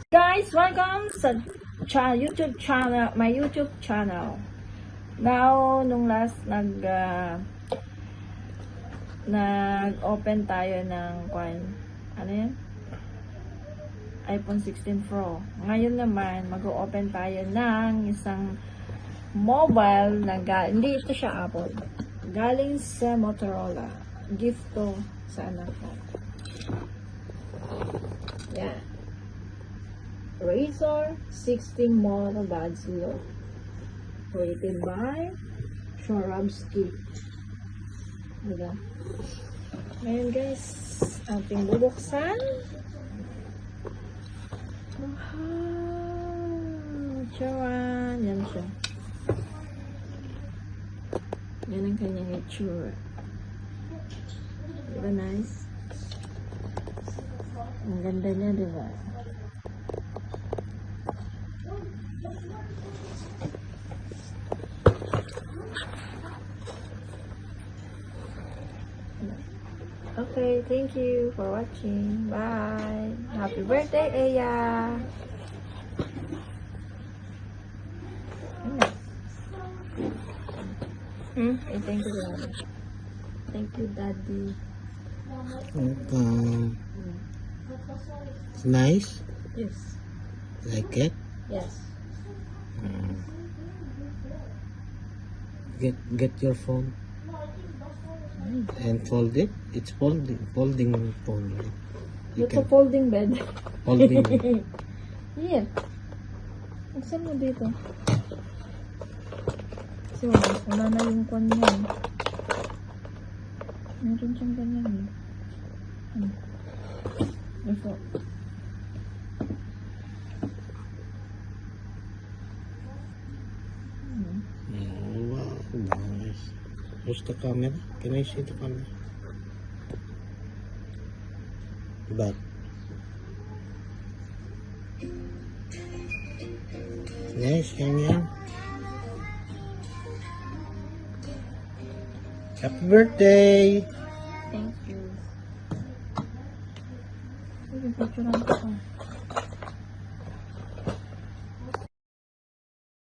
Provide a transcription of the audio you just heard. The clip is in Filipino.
Guys, welcome sa YouTube channel, my YouTube channel. Now, nung last nag-open tayo ng ano yan? iPhone 16 Pro. Ngayon naman, mag-open tayo ng isang mobile na hindi ito siya Apple. Galing sa Motorola. Gift to sa anak ko. Yan. Razr 16 model buds low. Rated by Swarovski. Diba? Ngayon guys, ating bubuksan. Wow! Charan! Yan siya. Yan ang kanyang itsura. Diba nice? Ang ganda niya, diba? Okay, thank you for watching. Bye. Happy birthday, Eya. Thank you, Daddy. Thank you, Daddy. It's nice. Yes. Like it. Yes. Get your phone and fold it. It's folding phone. Right? It's a folding bed. Folding. Yeah. Saan mo dito? So, wala na yung kwan niya. Meron siyang ganyan. Ito. Wow, nice. Where's the camera? Can I see the camera? Back. Nice, yan. Happy birthday! Thank you. Picture lang ko.